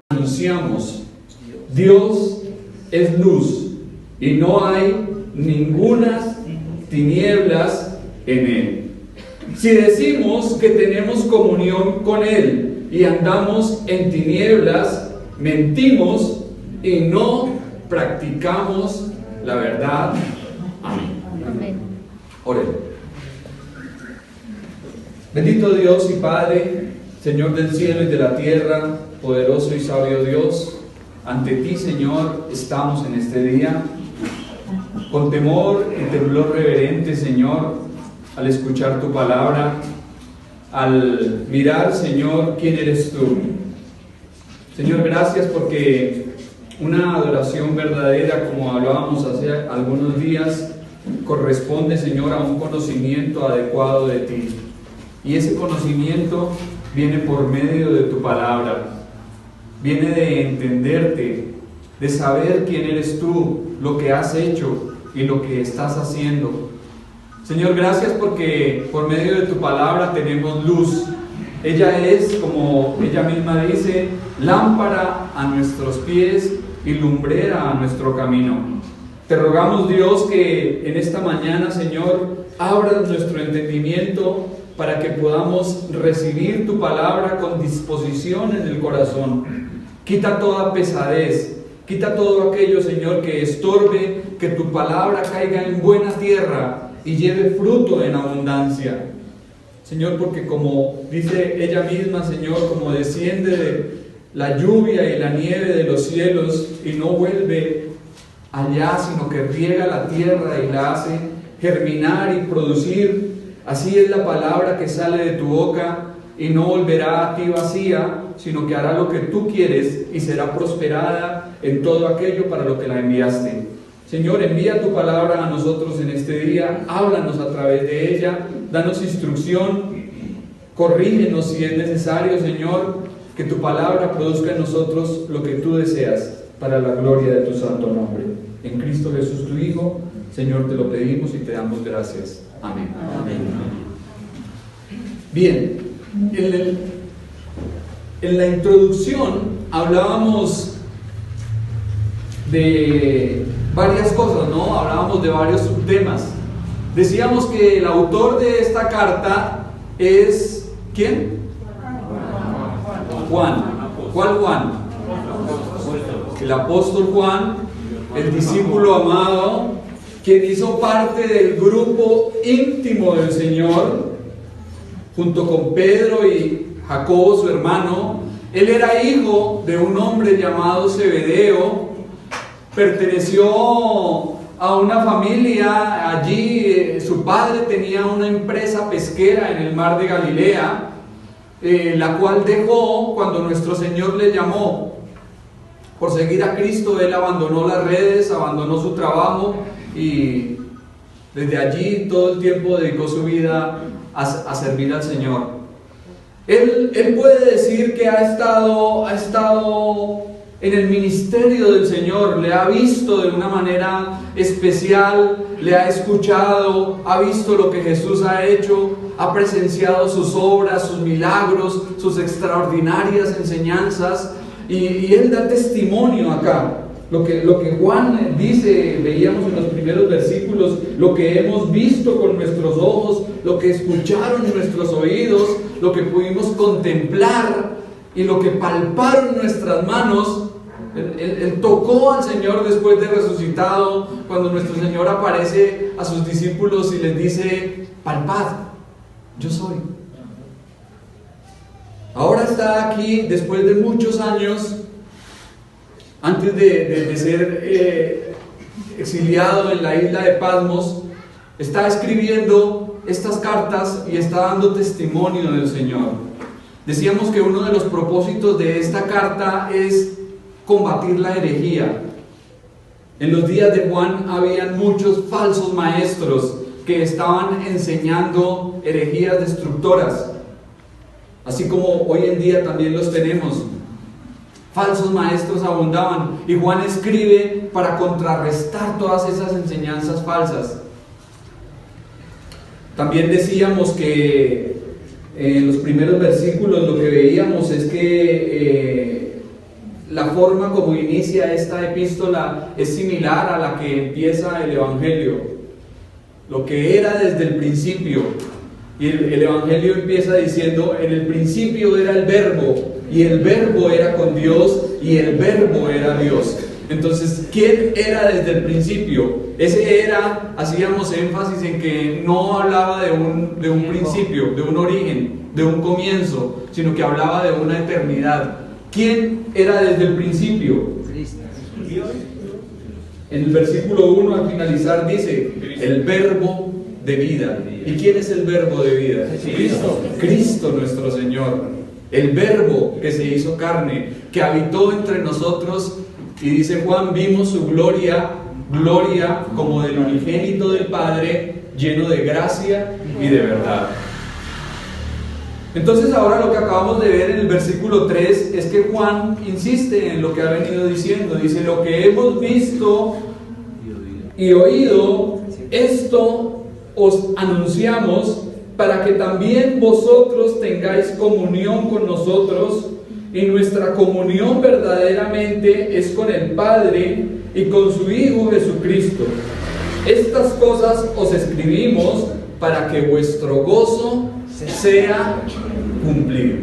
anunciamos: Dios es luz y no hay ninguna tinieblas en Él. Si decimos que tenemos comunión con Él y andamos en tinieblas, mentimos y no practicamos la verdad. Amén. Oremos. Bendito Dios y Padre, Señor del cielo y de la tierra, poderoso y sabio Dios, ante ti, Señor, estamos en este día, con temor y temblor reverente, Señor, al escuchar tu palabra, al mirar, Señor, quién eres tú. Señor, gracias porque una adoración verdadera, como hablábamos hace algunos días, corresponde, Señor, a un conocimiento adecuado de ti. Y ese conocimiento viene por medio de tu palabra. Viene de entenderte, de saber quién eres tú, lo que has hecho y lo que estás haciendo. Señor, gracias porque por medio de tu palabra tenemos luz. Ella es, como ella misma dice, lámpara a nuestros pies y lumbrera a nuestro camino. Te rogamos, Dios, que en esta mañana, Señor, abras nuestro entendimiento para que podamos recibir tu palabra con disposición en el corazón. Quita toda pesadez, quita todo aquello, Señor, que estorbe que tu palabra caiga en buena tierra y lleve fruto en abundancia. Señor, porque como dice ella misma, Señor, como desciende de la lluvia y la nieve de los cielos y no vuelve allá, sino que riega la tierra y la hace germinar y producir, así es la palabra que sale de tu boca y no volverá a ti vacía, sino que hará lo que tú quieres y será prosperada en todo aquello para lo que la enviaste. Señor, envía tu palabra a nosotros en este día, háblanos a través de ella, danos instrucción, corrígenos si es necesario, Señor, que tu palabra produzca en nosotros lo que tú deseas para la gloria de tu santo nombre. En Cristo Jesús, tu Hijo, Señor, te lo pedimos y te damos gracias. Amén. Amén. Bien, en la introducción hablábamos de varias cosas, ¿no? Hablábamos de varios subtemas. Decíamos que el autor de esta carta es ¿quién? Juan. ¿Cuál Juan? El apóstol Juan, el discípulo amado, quien hizo parte del grupo íntimo del Señor, junto con Pedro y Jacobo, su hermano. Él era hijo de un hombre llamado Zebedeo, perteneció a una familia, allí su padre tenía una empresa pesquera en el mar de Galilea, la cual dejó cuando nuestro Señor le llamó. Por seguir a Cristo, él abandonó las redes, abandonó su trabajo y desde allí todo el tiempo dedicó su vida a servir al Señor. Él puede decir que ha estado en el ministerio del Señor, le ha visto de una manera especial, le ha escuchado, ha visto lo que Jesús ha hecho, ha presenciado sus obras, sus milagros, sus extraordinarias enseñanzas, y él da testimonio acá. Lo que Juan dice, veíamos en los primeros versículos, lo que hemos visto con nuestros ojos, lo que escucharon nuestros oídos, lo que pudimos contemplar y lo que palparon nuestras manos. Él tocó al Señor después de resucitado, cuando nuestro Señor aparece a sus discípulos y les dice: palpad, yo soy. Ahora está aquí después de muchos años, antes de ser exiliado en la isla de Patmos, está escribiendo estas cartas y está dando testimonio del Señor. Decíamos que uno de los propósitos de esta carta es combatir la herejía. En los días de Juan habían muchos falsos maestros que estaban enseñando herejías destructoras, así como hoy en día también los tenemos. Falsos maestros abundaban y Juan escribe para contrarrestar todas esas enseñanzas falsas. También decíamos que en los primeros versículos lo que veíamos es que la forma como inicia esta epístola es similar a la que empieza el Evangelio. Lo que era desde el principio. Y el Evangelio empieza diciendo: en el principio era el Verbo, y el Verbo era con Dios, y el Verbo era Dios. Entonces, ¿quién era desde el principio? Ese era, hacíamos énfasis en que no hablaba de un principio, de un origen, de un comienzo, sino que hablaba de una eternidad. ¿Quién era desde el principio? En el versículo 1 al finalizar dice: el Verbo de vida. ¿Y quién es el Verbo de vida? Cristo. Cristo nuestro Señor. El Verbo que se hizo carne, que habitó entre nosotros. Y dice Juan: vimos su gloria como del unigénito del Padre, lleno de gracia y de verdad. Entonces ahora lo que acabamos de ver en el versículo 3 es que Juan insiste en lo que ha venido diciendo. Dice: lo que hemos visto y oído, esto os anunciamos, para que también vosotros tengáis comunión con nosotros. Y nuestra comunión verdaderamente es con el Padre y con su Hijo Jesucristo. Estas cosas os escribimos para que vuestro gozo sea cumplido.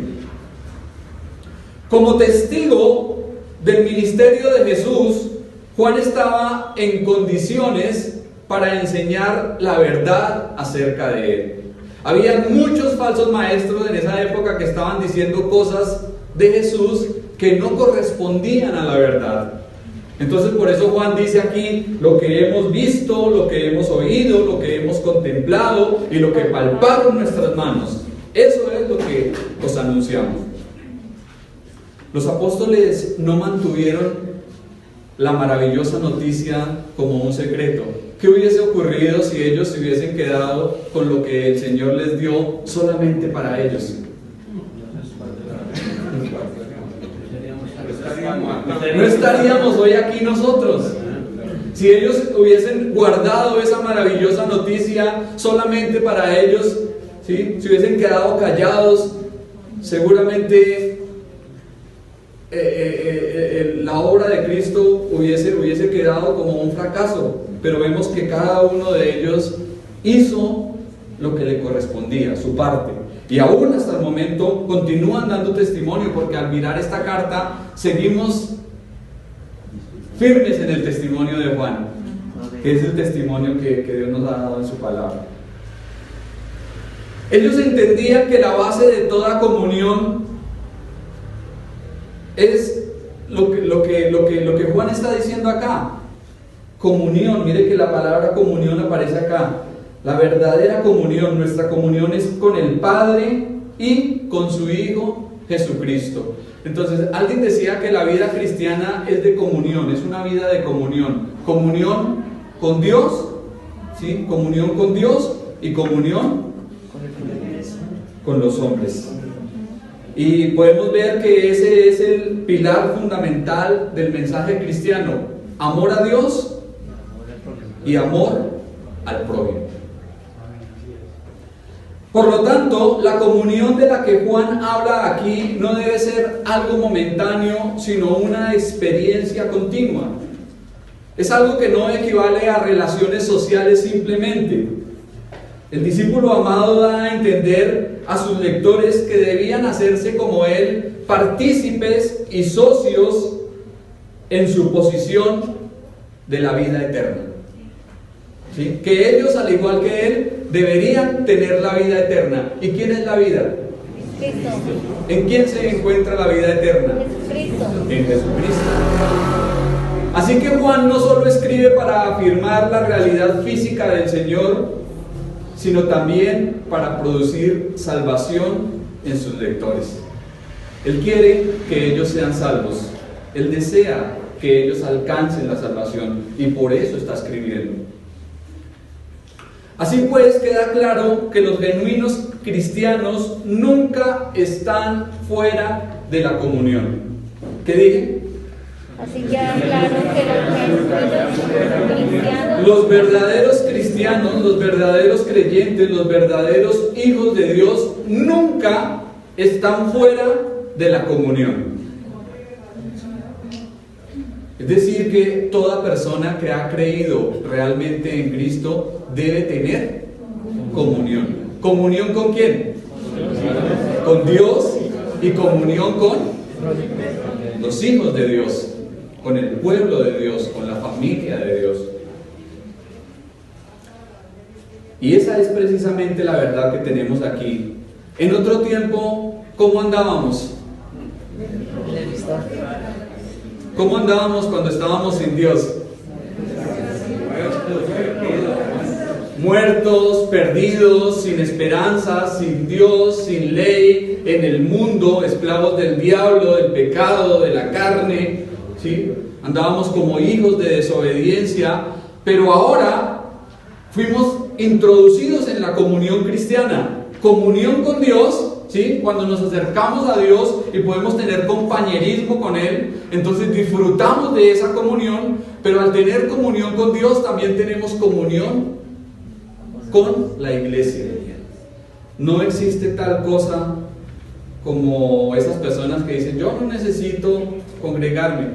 Como testigo del ministerio de Jesús, Juan estaba en condiciones para enseñar la verdad acerca de él. Había muchos falsos maestros en esa época que estaban diciendo cosas de Jesús que no correspondían a la verdad. Entonces por eso Juan dice aquí: lo que hemos visto, lo que hemos oído, lo que hemos contemplado y lo que palparon nuestras manos. Eso es lo que os anunciamos. Los apóstoles no mantuvieron la maravillosa noticia como un secreto. ¿Qué hubiese ocurrido si ellos se hubiesen quedado con lo que el Señor les dio solamente para ellos? No estaríamos hoy aquí nosotros. Si ellos hubiesen guardado esa maravillosa noticia solamente para ellos, ¿sí? Si hubiesen quedado callados, seguramente la obra de Cristo hubiese quedado como un fracaso. Pero vemos que cada uno de ellos hizo lo que le correspondía, su parte. Y aún hasta el momento continúan dando testimonio, porque al mirar esta carta seguimos firmes en el testimonio de Juan, que es el testimonio que Dios nos ha dado en su palabra. Ellos entendían que la base de toda comunión es lo que Juan está diciendo acá. Comunión, mire que la palabra comunión aparece acá. La verdadera comunión, nuestra comunión es con el Padre y con su Hijo Jesucristo. Entonces, alguien decía que la vida cristiana es de comunión, es una vida de comunión. Comunión con Dios, ¿sí? Comunión con Dios y comunión con los hombres. Y podemos ver que ese es el pilar fundamental del mensaje cristiano: amor a Dios y amor al prójimo. Por lo tanto, la comunión de la que Juan habla aquí no debe ser algo momentáneo, sino una experiencia continua. Es algo que no equivale a relaciones sociales simplemente. El discípulo amado da a entender a sus lectores que debían hacerse como él, partícipes y socios en su posición de la vida eterna. ¿Sí? Que ellos, al igual que él, deberían tener la vida eterna. ¿Y quién es la vida? Cristo. ¿En quién se encuentra la vida eterna? Jesucristo. En Jesucristo. Así que Juan no solo escribe para afirmar la realidad física del Señor, sino también para producir salvación en sus lectores. Él quiere que ellos sean salvos. Él desea que ellos alcancen la salvación, y por eso está escribiendo. Así pues, queda claro que los genuinos cristianos nunca están fuera de la comunión. ¿Qué dije? Así queda claro que los verdaderos cristianos, los verdaderos creyentes, los verdaderos hijos de Dios nunca están fuera de la comunión. Es decir, que toda persona que ha creído realmente en Cristo debe tener comunión. ¿Comunión con quién? Con Dios, y comunión con los hijos de Dios, con el pueblo de Dios, con la familia de Dios. Y esa es precisamente la verdad que tenemos aquí. En otro tiempo, ¿cómo andábamos? ¿Cómo andábamos cuando estábamos sin Dios? Muertos, perdidos, sin esperanza, sin Dios, sin ley, en el mundo, esclavos del diablo, del pecado, de la carne, ¿sí? Andábamos como hijos de desobediencia, pero ahora fuimos introducidos en la comunión cristiana, comunión con Dios, ¿sí? Cuando nos acercamos a Dios y podemos tener compañerismo con Él, entonces disfrutamos de esa comunión, pero al tener comunión con Dios también tenemos comunión con la iglesia. No existe tal cosa como esas personas que dicen: yo no necesito congregarme,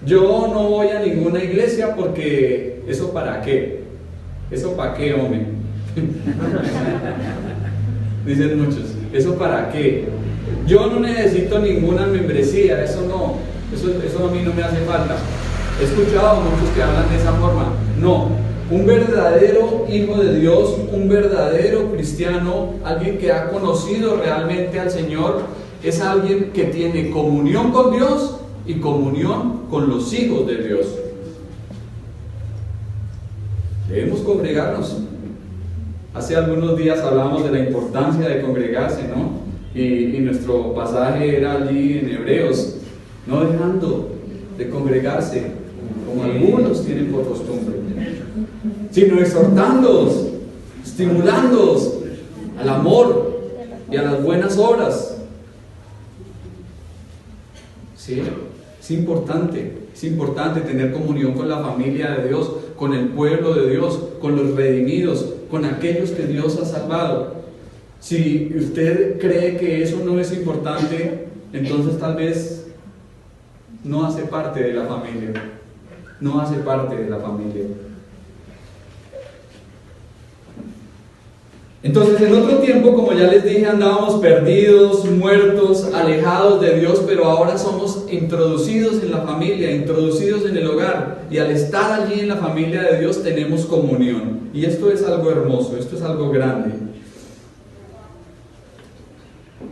yo no voy a ninguna iglesia porque ¿eso para qué? ¿Eso para qué, hombre? Dicen muchos: ¿eso para qué? Yo no necesito ninguna membresía, eso a mí no me hace falta. He escuchado a muchos que hablan de esa forma. No, un verdadero hijo de Dios, un verdadero cristiano, alguien que ha conocido realmente al Señor, es alguien que tiene comunión con Dios y comunión con los hijos de Dios. Debemos congregarnos. Hace algunos días hablábamos de la importancia de congregarse, ¿no? Y nuestro pasaje era allí en Hebreos: no dejando de congregarse, como algunos tienen por costumbre, sino exhortándoos, estimulándoos al amor y a las buenas obras. ¿Sí? Es importante tener comunión con la familia de Dios, con el pueblo de Dios, con los redimidos, con aquellos que Dios ha salvado. Si usted cree que eso no es importante, entonces tal vez no hace parte de la familia. No hace parte de la familia. Entonces, en otro tiempo, como ya les dije, andábamos perdidos, muertos, alejados de Dios, pero ahora somos introducidos en la familia, introducidos en el hogar, y al estar allí en la familia de Dios tenemos comunión. Y esto es algo hermoso, esto es algo grande.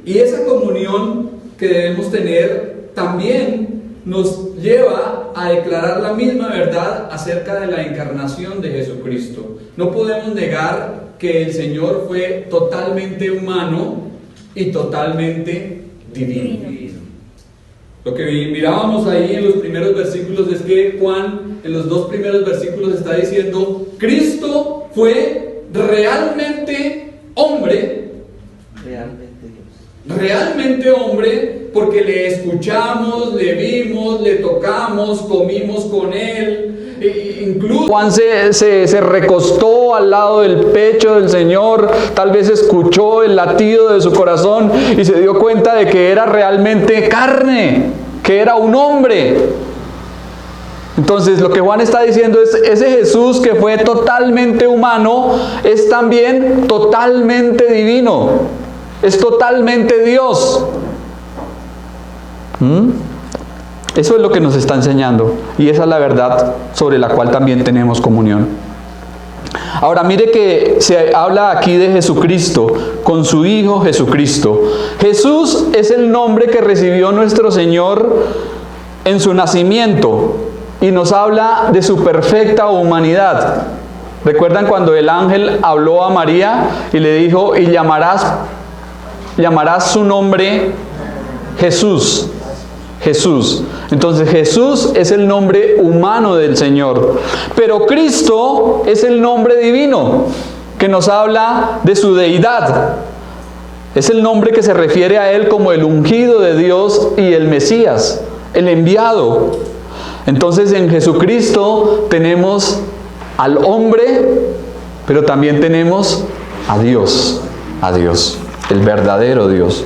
Y esa comunión que debemos tener también nos lleva a declarar la misma verdad acerca de la encarnación de Jesucristo. No podemos negar que el Señor fue totalmente humano y totalmente divino. Lo que mirábamos ahí en los primeros versículos es que Juan, en los dos primeros versículos, está diciendo: Cristo fue realmente hombre, realmente hombre, porque le escuchamos, le vimos, le tocamos, comimos con Él. Incluso Juan se recostó al lado del pecho del Señor, tal vez escuchó el latido de su corazón y se dio cuenta de que era realmente carne, que era un hombre. Entonces lo que Juan está diciendo es: ese Jesús que fue totalmente humano es también totalmente divino, es totalmente Dios. Eso es lo que nos está enseñando, y esa es la verdad sobre la cual también tenemos comunión. Ahora mire que se habla aquí de Jesucristo, con su Hijo Jesucristo. Jesús es el nombre que recibió nuestro Señor en su nacimiento, y nos habla de su perfecta humanidad. ¿Recuerdan cuando el ángel habló a María y le dijo: y llamarás su nombre Jesús? Jesús. Entonces Jesús es el nombre humano del Señor, pero Cristo es el nombre divino que nos habla de su deidad. Es el nombre que se refiere a Él como el ungido de Dios y el Mesías, el enviado. Entonces en Jesucristo tenemos al hombre, pero también tenemos a Dios, el verdadero Dios.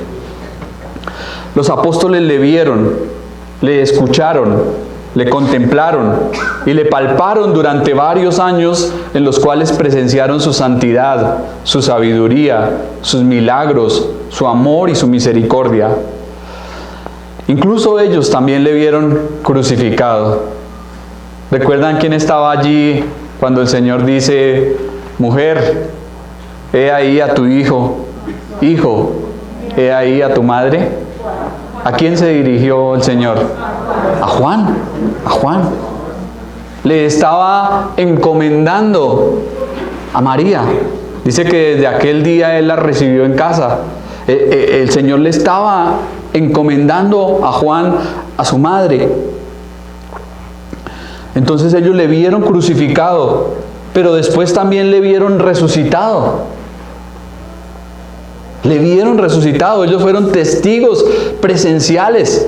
Los apóstoles le vieron le escucharon, le contemplaron y le palparon durante varios años en los cuales presenciaron su santidad, su sabiduría, sus milagros, su amor y su misericordia. Incluso ellos también le vieron crucificado. ¿Recuerdan quién estaba allí cuando el Señor dice: mujer, he ahí a tu hijo, hijo, he ahí a tu madre? ¿A quién se dirigió el Señor? A Juan, a Juan. Le estaba encomendando a María. Dice que desde aquel día él la recibió en casa. El Señor le estaba encomendando a Juan, a su madre. Entonces ellos le vieron crucificado, pero después también le vieron resucitado. Le vieron resucitado. Ellos fueron testigos presenciales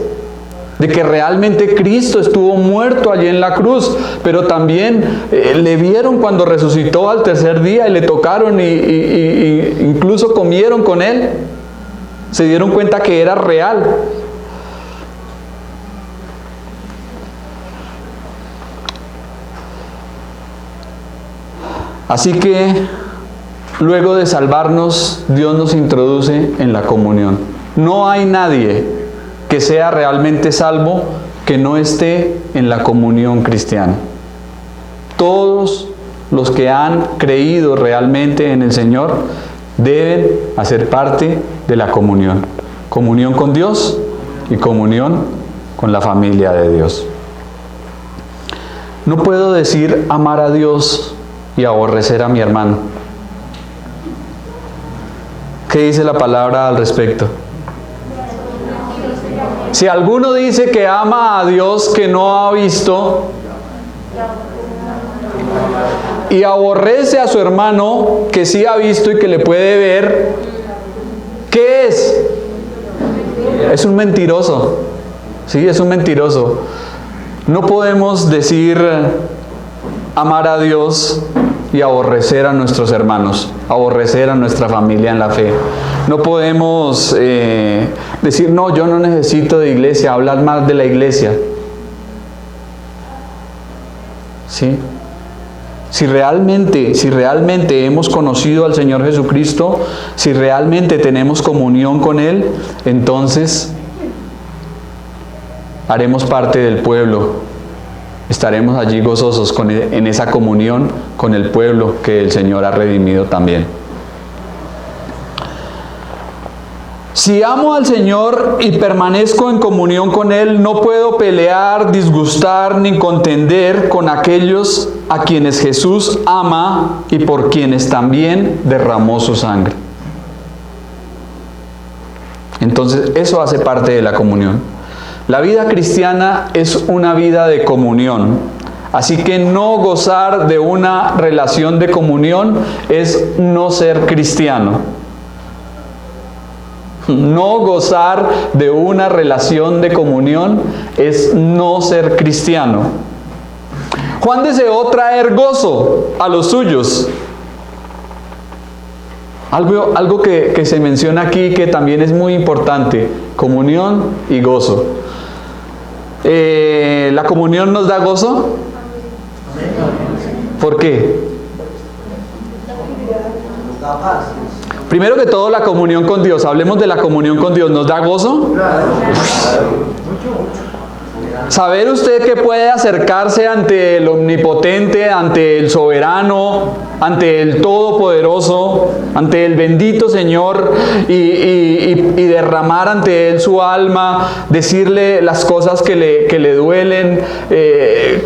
de que realmente Cristo estuvo muerto allí en la cruz, pero también le vieron cuando resucitó al tercer día y le tocaron y incluso comieron con él. Se dieron cuenta que era real. Así que luego de salvarnos, Dios nos introduce en la comunión. No hay nadie que sea realmente salvo que no esté en la comunión cristiana. Todos los que han creído realmente en el Señor deben hacer parte de la comunión. Comunión con Dios y comunión con la familia de Dios. No puedo decir amar a Dios y aborrecer a mi hermano. ¿Qué dice la palabra al respecto? Si alguno dice que ama a Dios que no ha visto y aborrece a su hermano que sí ha visto y que le puede ver, ¿qué es? Es un mentiroso. Sí, es un mentiroso. No podemos decir amar a Dios y aborrecer a nuestros hermanos, aborrecer a nuestra familia en la fe. No podemos decir, no, yo no necesito de iglesia, hablar más de la iglesia. ¿Sí? Si realmente hemos conocido al Señor Jesucristo, si realmente tenemos comunión con Él, entonces haremos parte del pueblo. Estaremos allí gozosos en esa comunión con el pueblo que el Señor ha redimido también. Si amo al Señor y permanezco en comunión con Él, no puedo pelear, disgustar ni contender con aquellos a quienes Jesús ama y por quienes también derramó su sangre. Entonces, eso hace parte de la comunión. La vida cristiana es una vida de comunión. Así que no gozar de una relación de comunión es no ser cristiano. No gozar de una relación de comunión es no ser cristiano. Juan deseó traer gozo a los suyos. Algo que se menciona aquí que también es muy importante: comunión y gozo. ¿La comunión nos da gozo? ¿Por qué? Primero que todo, la comunión con Dios. Hablemos de la comunión con Dios. ¿Nos da gozo? Saber usted que puede acercarse ante el omnipotente, ante el soberano, ante el todopoderoso, ante el bendito Señor y derramar ante Él su alma, decirle las cosas que le duelen,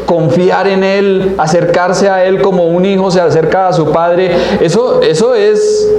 confiar en Él, acercarse a Él como un hijo se acerca a su padre. Eso es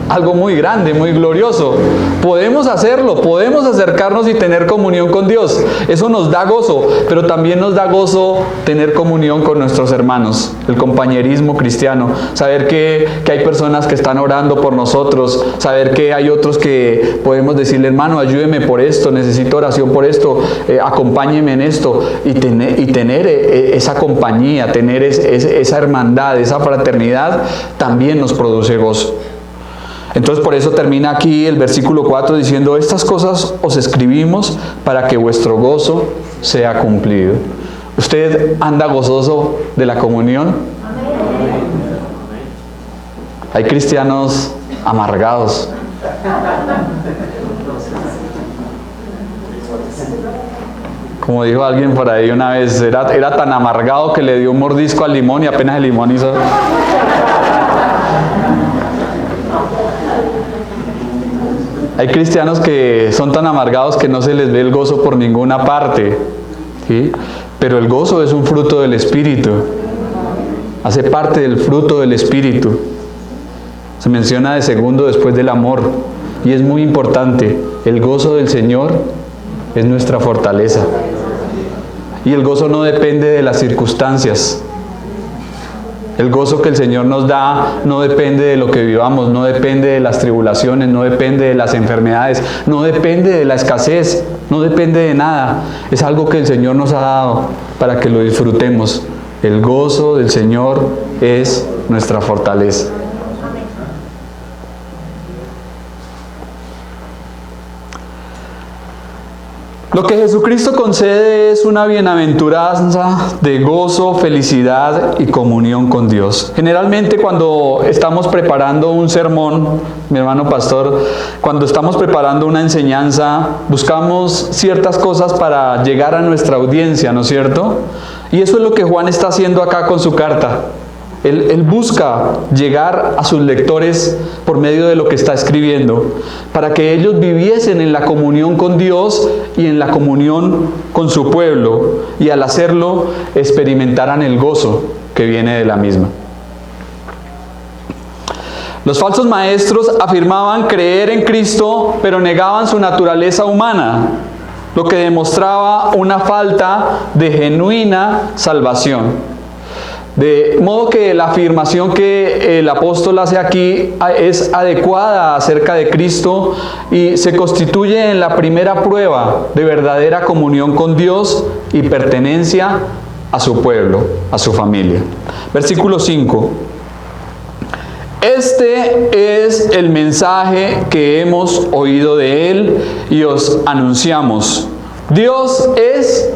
algo muy grande, muy glorioso. Podemos hacerlo, podemos acercarnos y tener comunión con Dios. Eso nos da gozo, pero también nos da gozo tener comunión con nuestros hermanos, el compañerismo cristiano. Saber que hay personas que están orando por nosotros, saber que hay otros que podemos decirle, hermano, ayúdeme por esto, necesito oración por esto, acompáñeme en esto, y tener esa compañía, tener esa hermandad, esa fraternidad, también nos produce gozo. Entonces por eso termina aquí el versículo 4 diciendo, estas cosas os escribimos para que vuestro gozo sea cumplido. ¿Usted anda gozoso de la comunión? Hay cristianos amargados. Como dijo alguien por ahí una vez, era tan amargado que le dio un mordisco al limón y apenas el limón hizo... Hay cristianos que son tan amargados que no se les ve el gozo por ninguna parte, ¿sí? Pero el gozo es un fruto del Espíritu, hace parte del fruto del Espíritu. Se menciona de segundo después del amor, y es muy importante. El gozo del Señor es nuestra fortaleza, y el gozo no depende de las circunstancias. El gozo que el Señor nos da no depende de lo que vivamos, no depende de las tribulaciones, no depende de las enfermedades, no depende de la escasez, no depende de nada. Es algo que el Señor nos ha dado para que lo disfrutemos. El gozo del Señor es nuestra fortaleza. Lo que Jesucristo concede es una bienaventuranza de gozo, felicidad y comunión con Dios. Generalmente cuando estamos preparando un sermón, mi hermano pastor, cuando estamos preparando una enseñanza, buscamos ciertas cosas para llegar a nuestra audiencia, ¿no es cierto? Y eso es lo que Juan está haciendo acá con su carta. Él busca llegar a sus lectores por medio de lo que está escribiendo, para que ellos viviesen en la comunión con Dios y en la comunión con su pueblo, y al hacerlo experimentaran el gozo que viene de la misma. Los falsos maestros afirmaban creer en Cristo, pero negaban su naturaleza humana, lo que demostraba una falta de genuina salvación. De modo que la afirmación que el apóstol hace aquí es adecuada acerca de Cristo y se constituye en la primera prueba de verdadera comunión con Dios y pertenencia a su pueblo, a su familia. Versículo 5. Este es el mensaje que hemos oído de Él y os anunciamos. Dios es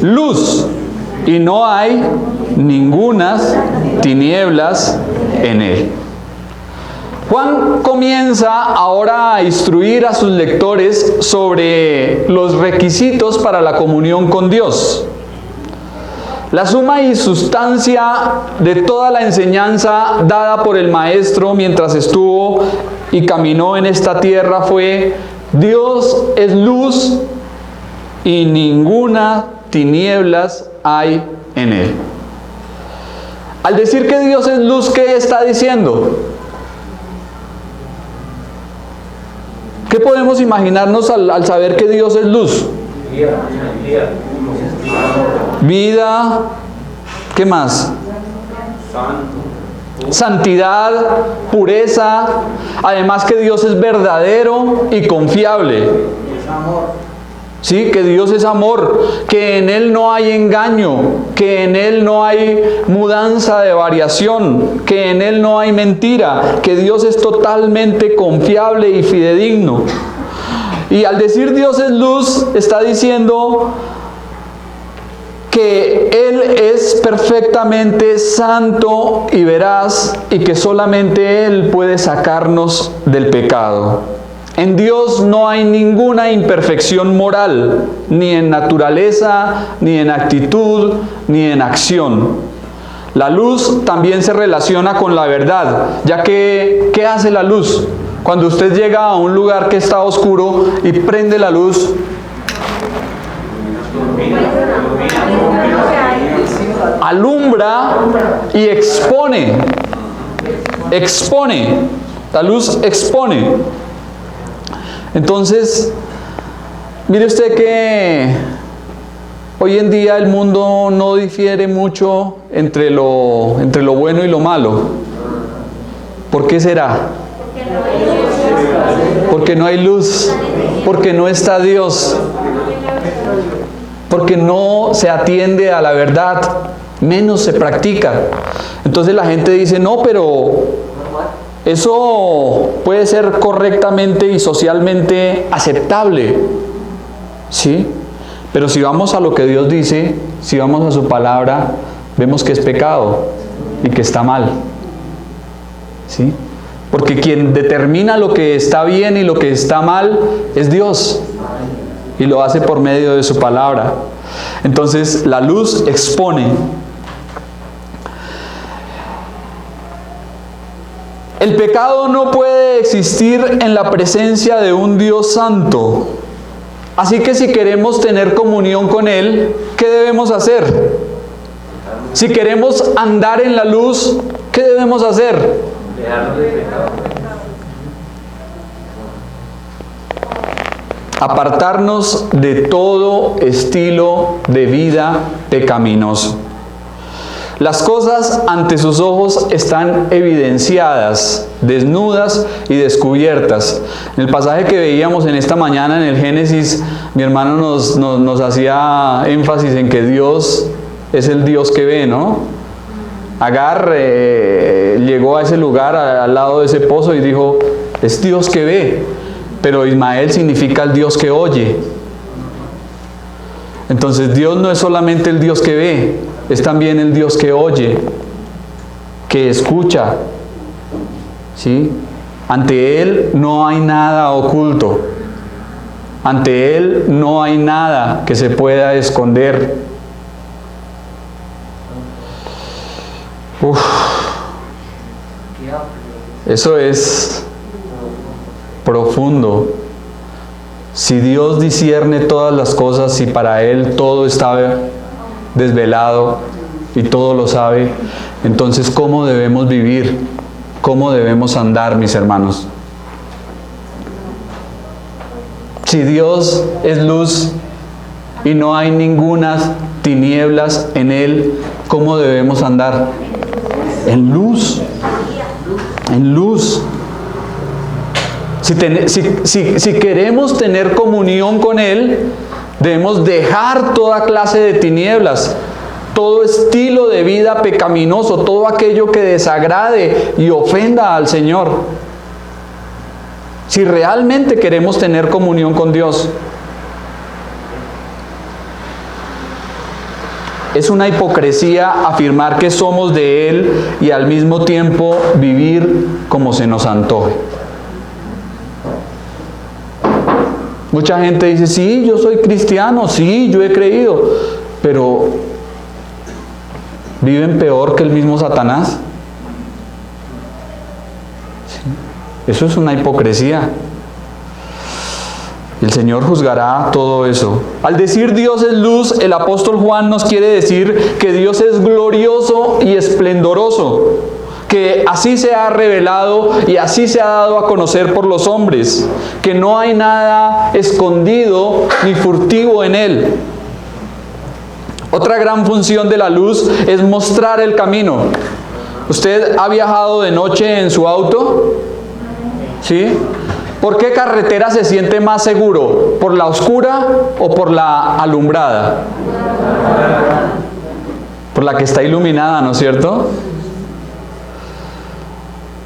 luz y no hay ningunas tinieblas en Él. Juan comienza ahora a instruir a sus lectores sobre los requisitos para la comunión con Dios. La suma y sustancia de toda la enseñanza dada por el Maestro mientras estuvo y caminó en esta tierra fue: Dios es luz y ninguna tinieblas hay en Él. Al decir que Dios es luz, ¿qué está diciendo? ¿Qué podemos imaginarnos al saber que Dios es luz? Vida. ¿Qué más? Santidad, pureza. Además que Dios es verdadero y confiable. Sí, que Dios es amor, que en Él no hay engaño, que en Él no hay mudanza de variación, que en Él no hay mentira, que Dios es totalmente confiable y fidedigno. Y al decir Dios es luz, está diciendo que Él es perfectamente santo y veraz y que solamente Él puede sacarnos del pecado. En Dios no hay ninguna imperfección moral, ni en naturaleza, ni en actitud, ni en acción. La luz también se relaciona con la verdad, ya que ¿qué hace la luz? Cuando usted llega a un lugar que está oscuro y prende la luz, alumbra y expone. La luz expone. Entonces, mire usted que hoy en día el mundo no difiere mucho entre lo bueno y lo malo. ¿Por qué será? Porque no hay luz, porque no está Dios, porque no se atiende a la verdad, menos se practica. Entonces la gente dice, no, pero Eso puede ser correctamente y socialmente aceptable, ¿sí? Pero si vamos a lo que Dios dice, si vamos a su palabra, vemos que es pecado y que está mal, ¿sí? Porque quien determina lo que está bien y lo que está mal es Dios, y lo hace por medio de su palabra. Entonces la luz expone. El pecado no puede existir en la presencia de un Dios santo. Así que si queremos tener comunión con Él, ¿qué debemos hacer? Si queremos andar en la luz, ¿qué debemos hacer? Apartarnos de todo estilo de vida pecaminoso. Las cosas ante sus ojos están evidenciadas, desnudas y descubiertas. En el pasaje que veíamos en esta mañana en el Génesis, mi hermano nos hacía énfasis en que Dios es el Dios que ve, ¿no? Agar llegó a ese lugar al lado de ese pozo y dijo, es Dios que ve, pero Ismael significa el Dios que oye. Entonces Dios no es solamente el Dios que ve, es también el Dios que oye, que escucha, ¿sí? Ante Él no hay nada oculto, ante Él no hay nada que se pueda esconder. Eso es profundo. Si Dios discierne todas las cosas y para Él todo está desvelado y todo lo sabe, entonces ¿cómo debemos vivir? ¿Cómo debemos andar, mis hermanos? Si Dios es luz y no hay ninguna tinieblas en Él, ¿cómo debemos andar? En luz. En luz. Si queremos tener comunión con Él, debemos dejar toda clase de tinieblas, todo estilo de vida pecaminoso, todo aquello que desagrade y ofenda al Señor. Si realmente queremos tener comunión con Dios. Es una hipocresía afirmar que somos de Él y al mismo tiempo vivir como se nos antoje. Mucha gente dice, sí, yo soy cristiano, sí, yo he creído, pero ¿viven peor que el mismo Satanás? Sí. Eso es una hipocresía. El Señor juzgará todo eso. Al decir Dios es luz, el apóstol Juan nos quiere decir que Dios es glorioso y esplendoroso, que así se ha revelado y así se ha dado a conocer por los hombres, que no hay nada escondido ni furtivo en Él. Otra gran función de la luz es mostrar el camino. ¿Usted ha viajado de noche en su auto? ¿Sí? ¿Por qué carretera se siente más seguro? ¿Por la oscura o por la alumbrada? Por la que está iluminada, ¿no es cierto?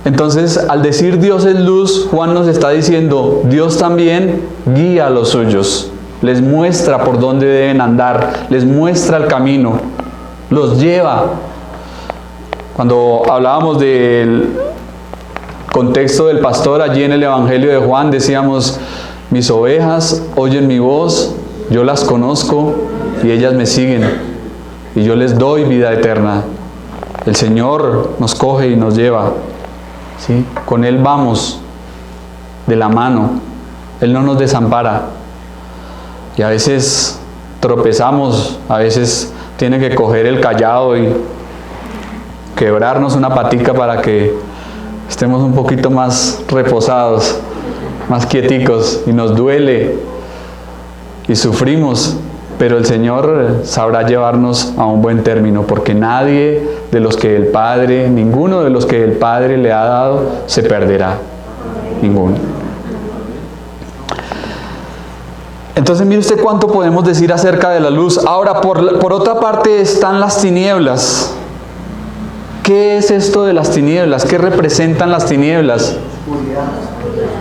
Entonces, al decir Dios es luz, Juan nos está diciendo, Dios también guía a los suyos, les muestra por dónde deben andar, les muestra el camino, los lleva. Cuando hablábamos del contexto del pastor allí en el Evangelio de Juan, decíamos, mis ovejas oyen mi voz, yo las conozco y ellas me siguen, y yo les doy vida eterna. El Señor nos coge y nos lleva. ¿Sí? Con Él vamos de la mano, Él no nos desampara, y a veces tropezamos, a veces tiene que coger el cayado y quebrarnos una patica para que estemos un poquito más reposados, más quieticos, y nos duele y sufrimos, pero el Señor sabrá llevarnos a un buen término, porque nadie de los que el Padre, ninguno de los que el Padre le ha dado, se perderá. Ninguno. Entonces mire usted cuánto podemos decir acerca de la luz. Ahora, por otra parte están las tinieblas. ¿Qué es esto de las tinieblas? ¿Qué representan las tinieblas?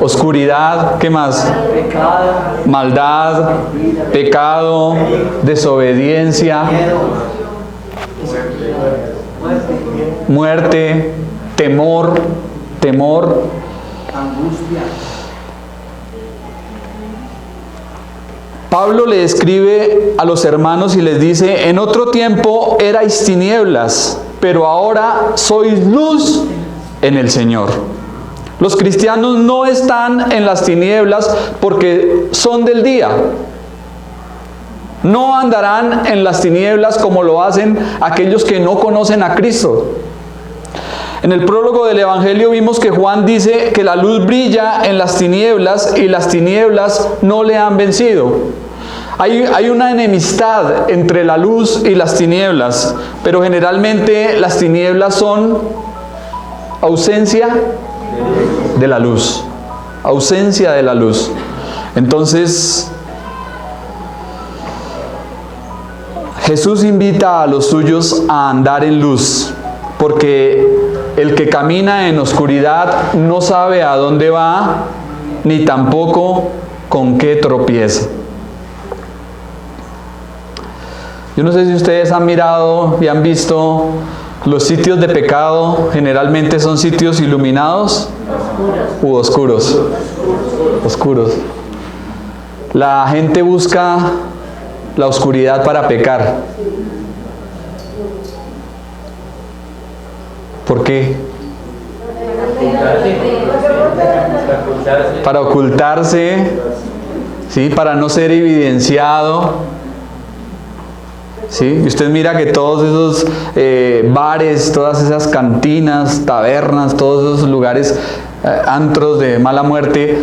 Oscuridad, ¿qué más? Maldad, pecado, desobediencia, muerte, temor, angustia. Pablo le escribe a los hermanos y les dice: en otro tiempo erais tinieblas, pero ahora sois luz en el Señor. Los cristianos no están en las tinieblas porque son del día. No andarán en las tinieblas como lo hacen aquellos que no conocen a Cristo. En el prólogo del Evangelio vimos que Juan dice que la luz brilla en las tinieblas y las tinieblas no le han vencido. Hay una enemistad entre la luz y las tinieblas, pero generalmente las tinieblas son ausencia de la luz. Ausencia de la luz. Entonces, Jesús invita a los suyos a andar en luz, porque el que camina en oscuridad no sabe a dónde va, ni tampoco con qué tropieza. Yo no sé si ustedes han mirado y han visto los sitios de pecado. Generalmente son sitios iluminados u oscuros. Oscuros. La gente busca la oscuridad para pecar. ¿Por qué? Para ocultarse, ¿sí? Para no ser evidenciado. ¿Sí? Y usted mira que todos esos bares, todas esas cantinas, tabernas, todos esos lugares, antros de mala muerte,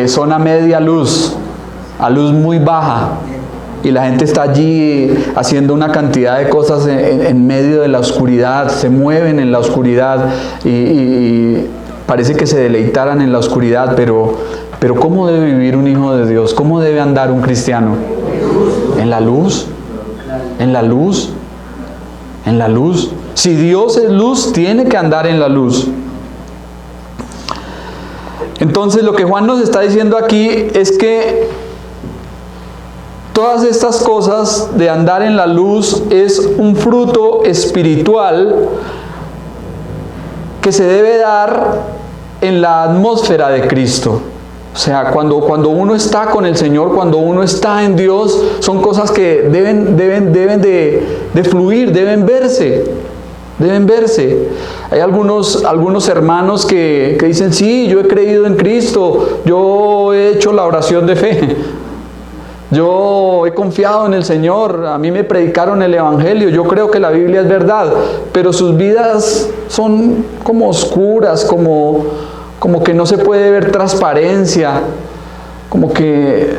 son a media luz, a luz muy baja. Y la gente está allí haciendo una cantidad de cosas en medio de la oscuridad, se mueven en la oscuridad y parece que se deleitaran en la oscuridad, pero ¿cómo debe vivir un hijo de Dios? ¿Cómo debe andar un cristiano? En la luz, en la luz, en la luz. Si Dios es luz, tiene que andar en la luz. Entonces lo que Juan nos está diciendo aquí es que todas estas cosas de andar en la luz es un fruto espiritual que se debe dar en la atmósfera de Cristo. O sea, cuando uno está con el Señor, cuando uno está en Dios, son cosas que deben de fluir, deben verse. Hay algunos hermanos que dicen: sí, yo he creído en Cristo, yo he hecho la oración de fe, yo he confiado en el Señor, a mí me predicaron el Evangelio, yo creo que la Biblia es verdad, pero sus vidas son como oscuras, como que no se puede ver transparencia, como que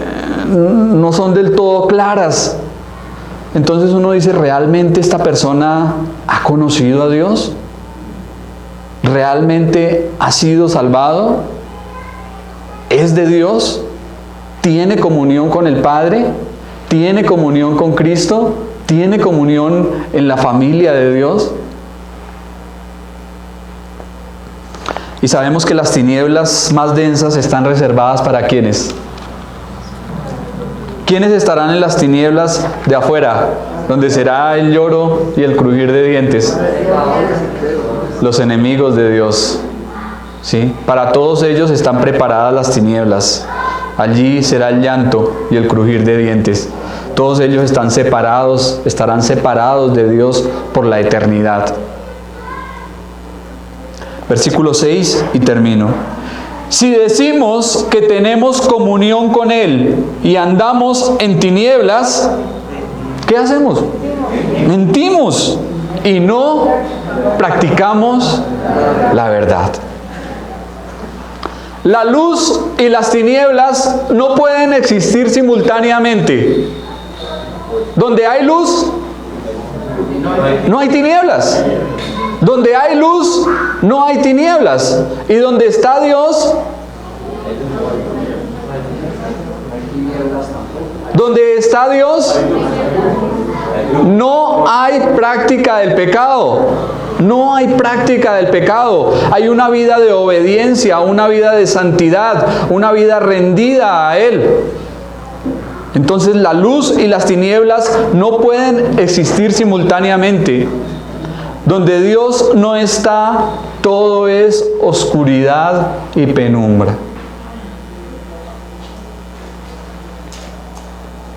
no son del todo claras. Entonces uno dice: ¿realmente esta persona ha conocido a Dios? ¿Realmente ha sido salvado? ¿Es de Dios? ¿Tiene comunión con el Padre? ¿Tiene comunión con Cristo? ¿Tiene comunión en la familia de Dios? Y sabemos que las tinieblas más densas están reservadas para ¿quiénes? ¿Quiénes estarán en las tinieblas de afuera, donde será el lloro y el crujir de dientes? Los enemigos de Dios. ¿Sí? Para todos ellos están preparadas las tinieblas. Allí será el llanto y el crujir de dientes. Todos ellos estarán separados de Dios por la eternidad. Versículo 6 y termino. Si decimos que tenemos comunión con Él y andamos en tinieblas, ¿qué hacemos? Mentimos y no practicamos la verdad. La luz y las tinieblas no pueden existir simultáneamente. Donde hay luz, no hay tinieblas. Donde hay luz, no hay tinieblas. Y donde está Dios, donde está Dios, No hay práctica del pecado. No hay práctica del pecado. Hay una vida de obediencia, una vida de santidad, una vida rendida a Él. Entonces la luz y las tinieblas no pueden existir simultáneamente. Donde Dios no está, todo es oscuridad y penumbra.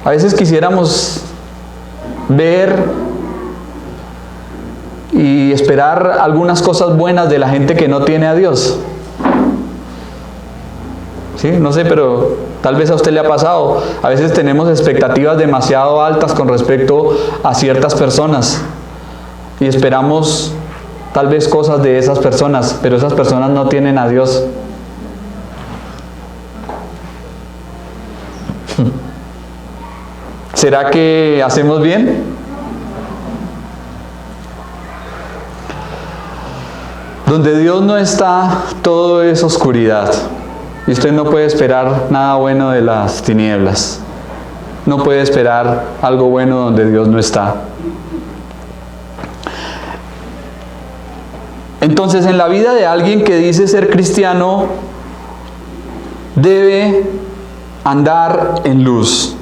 A veces quisiéramos ver y esperar algunas cosas buenas de la gente que no tiene a Dios. ¿Sí? No sé, pero tal vez a usted le ha pasado. A veces tenemos expectativas demasiado altas con respecto a ciertas personas y esperamos tal vez cosas de esas personas, pero esas personas no tienen a Dios. ¿Será que hacemos bien? Donde Dios no está, todo es oscuridad. Y usted no puede esperar nada bueno de las tinieblas. No puede esperar algo bueno donde Dios no está. Entonces, en la vida de alguien que dice ser cristiano, debe andar en luz.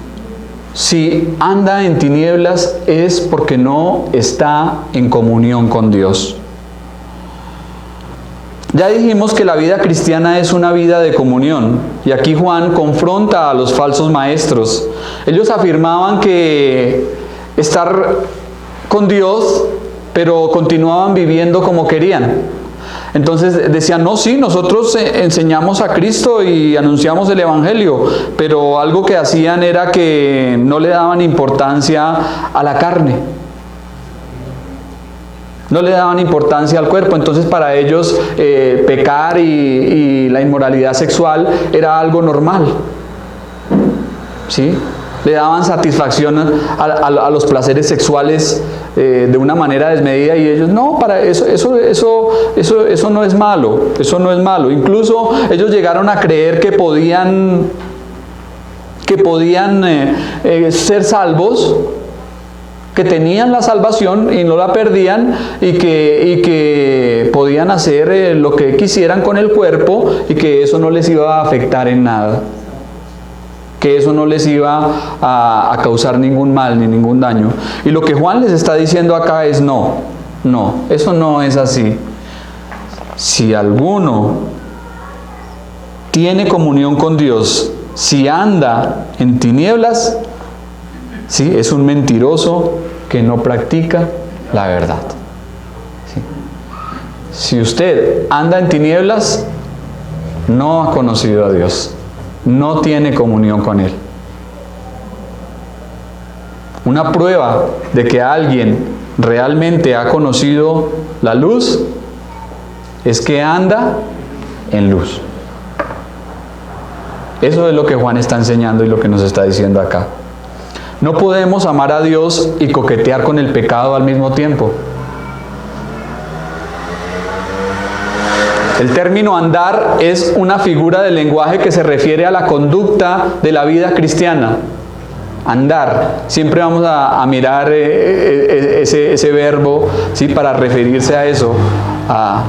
Si anda en tinieblas es porque no está en comunión con Dios. Ya dijimos que la vida cristiana es una vida de comunión, y aquí Juan confronta a los falsos maestros. Ellos afirmaban que estar con Dios, pero continuaban viviendo como querían. Entonces decían, no, sí, nosotros enseñamos a Cristo y anunciamos el Evangelio, pero algo que hacían era que no le daban importancia a la carne. No le daban importancia al cuerpo. Entonces para ellos pecar y la inmoralidad sexual era algo normal. ¿Sí? Le daban satisfacción a los placeres sexuales de una manera desmedida, y ellos, no, para eso no es malo, eso no es malo. Incluso ellos llegaron a creer que podían ser salvos, que tenían la salvación y no la perdían, y que podían hacer lo que quisieran con el cuerpo y que eso no les iba a afectar en nada, que eso no les iba a causar ningún mal ni ningún daño. Y lo que Juan les está diciendo acá es no, eso no es así. Si alguno tiene comunión con Dios, si anda en tinieblas, ¿sí?, es un mentiroso que no practica la verdad. ¿Sí? Si usted anda en tinieblas, no ha conocido a Dios, no tiene comunión con Él. Una prueba de que alguien realmente ha conocido la luz es que anda en luz. Eso es lo que Juan está enseñando y lo que nos está diciendo acá. No podemos amar a Dios y coquetear con el pecado al mismo tiempo. El término andar es una figura del lenguaje que se refiere a la conducta de la vida cristiana. Andar. Siempre vamos a mirar ese verbo, ¿sí?, para referirse a eso, a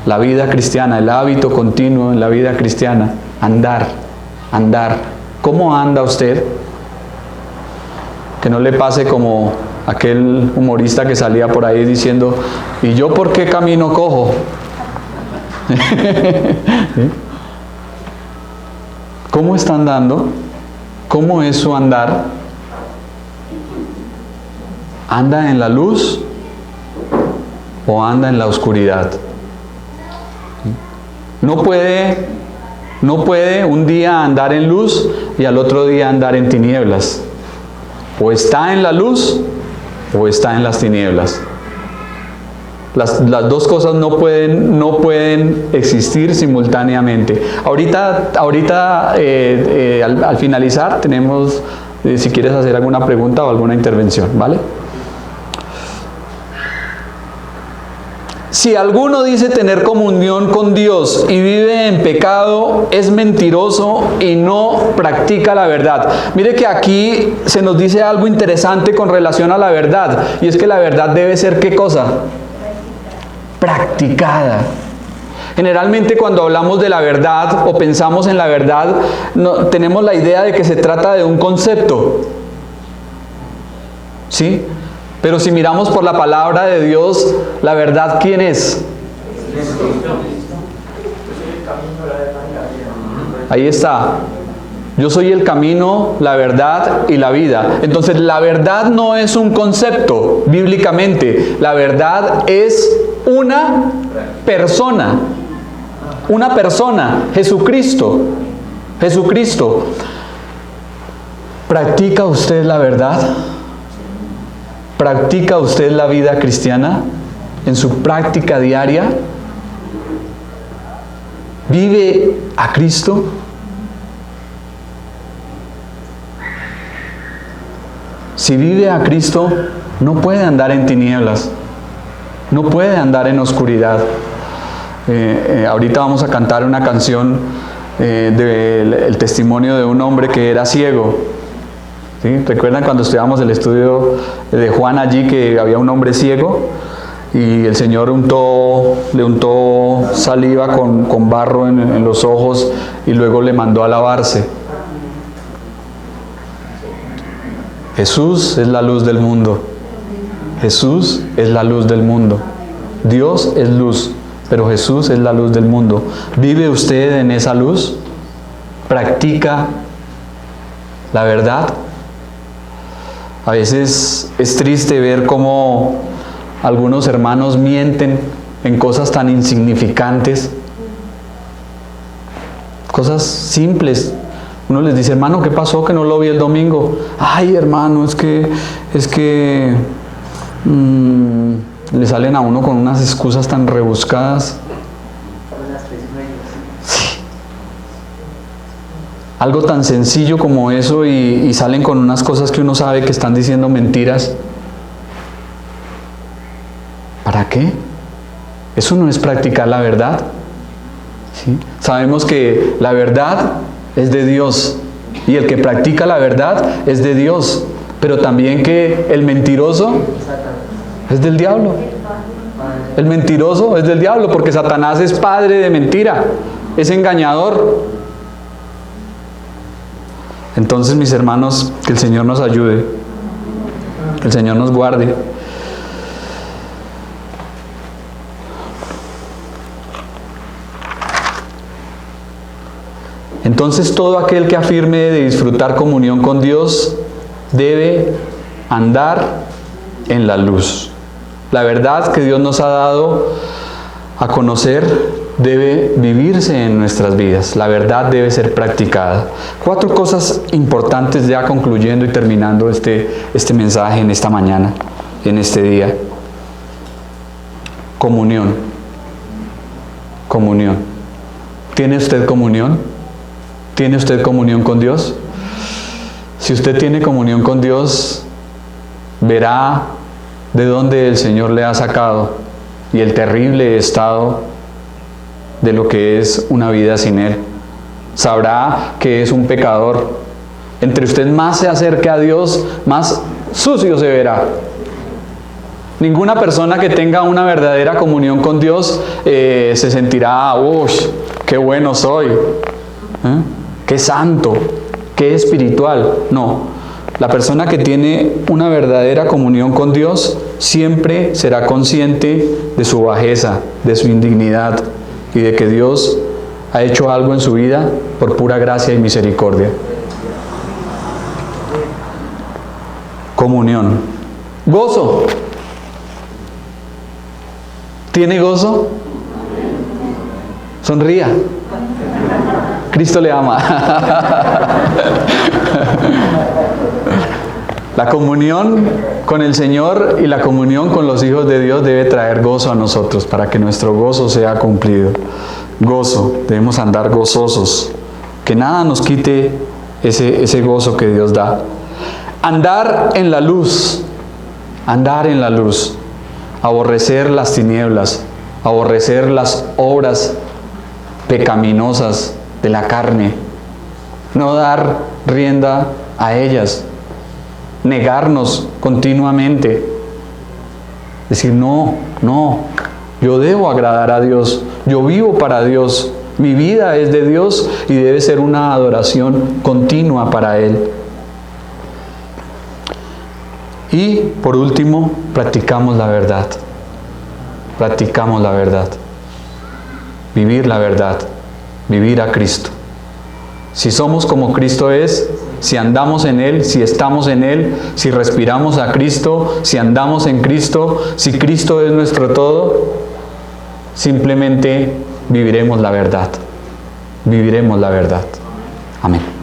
la vida cristiana, el hábito continuo en la vida cristiana. Andar. ¿Cómo anda usted? Que no le pase como aquel humorista que salía por ahí diciendo, ¿y yo por qué camino cojo? ¿Sí? ¿Cómo está andando? ¿Cómo es su andar? ¿Anda en la luz o anda en la oscuridad? No puede un día andar en luz y al otro día andar en tinieblas. O está en la luz o está en las tinieblas. Las dos cosas no pueden existir simultáneamente. Ahorita al finalizar tenemos, si quieres hacer alguna pregunta o alguna intervención, ¿vale? Si alguno dice tener comunión con Dios y vive en pecado, es mentiroso y no practica la verdad. Mire que aquí se nos dice algo interesante con relación a la verdad, y es que la verdad debe ser, ¿qué cosa? Practicada. Generalmente cuando hablamos de la verdad o pensamos en la verdad, tenemos la idea de que se trata de un concepto. ¿Sí? Pero si miramos por la palabra de Dios, la verdad, ¿quién es? Ahí está. Yo soy el camino, la verdad y la vida. Entonces, la verdad no es un concepto bíblicamente. La verdad es una persona. Una persona, Jesucristo. Jesucristo. ¿Practica usted la verdad? ¿Practica usted la vida cristiana en su práctica diaria? ¿Vive a Cristo? Si vive a Cristo, no puede andar en tinieblas, no puede andar en oscuridad. Ahorita vamos a cantar una canción del testimonio de un hombre que era ciego. ¿Sí? ¿Recuerdan cuando estudiamos el estudio de Juan allí, que había un hombre ciego y el Señor le untó saliva con barro en los ojos y luego le mandó a lavarse? Jesús es la luz del mundo. Jesús es la luz del mundo. Dios es luz, pero Jesús es la luz del mundo. ¿Vive usted en esa luz? ¿Practica la verdad? A veces es triste ver cómo algunos hermanos mienten en cosas tan insignificantes, cosas simples. Uno les dice, hermano, ¿qué pasó que no lo vi el domingo? Ay, hermano, es que le salen a uno con unas excusas tan rebuscadas. Algo tan sencillo como eso y salen con unas cosas que uno sabe que están diciendo mentiras. ¿Para qué? Eso no es practicar la verdad. ¿Sí? Sabemos que la verdad es de Dios y el que practica la verdad es de Dios, pero también que el mentiroso es del diablo. El mentiroso es del diablo porque Satanás es padre de mentira, es engañador. Entonces, mis hermanos, que el Señor nos ayude, que el Señor nos guarde. Entonces, todo aquel que afirme de disfrutar comunión con Dios debe andar en la luz. La verdad que Dios nos ha dado a conocer debe vivirse en nuestras vidas. La verdad debe ser practicada. 4 cosas importantes ya concluyendo y terminando este mensaje en esta mañana, en este día. Comunión. Comunión. ¿Tiene usted comunión? ¿Tiene usted comunión con Dios? Si usted tiene comunión con Dios, verá de dónde el Señor le ha sacado y el terrible estado de lo que es una vida sin Él. Sabrá que es un pecador. Entre usted más se acerque a Dios, más sucio se verá. Ninguna persona que tenga una verdadera comunión con Dios se sentirá, ¡uy, qué bueno soy! ¡Qué santo! ¡Qué espiritual! No. La persona que tiene una verdadera comunión con Dios siempre será consciente de su bajeza, de su indignidad y de que Dios ha hecho algo en su vida por pura gracia y misericordia. Comunión. Gozo. ¿Tiene gozo? Sonría. Cristo le ama. La comunión con el Señor y la comunión con los hijos de Dios debe traer gozo a nosotros para que nuestro gozo sea cumplido. Gozo, debemos andar gozosos. Que nada nos quite ese gozo que Dios da. Andar en la luz. Andar en la luz. Aborrecer las tinieblas. aborrecer las obras pecaminosas de la carne, no dar rienda a ellas, negarnos continuamente, decir no, yo debo agradar a Dios, yo vivo para Dios, mi vida es de Dios y debe ser una adoración continua para Él. Y por último, practicamos la verdad. Practicamos la verdad. Vivir la verdad. Vivir a Cristo. Si somos como Cristo es, si andamos en Él, si estamos en Él, si respiramos a Cristo, si andamos en Cristo, si Cristo es nuestro todo, simplemente viviremos la verdad. Viviremos la verdad. Amén.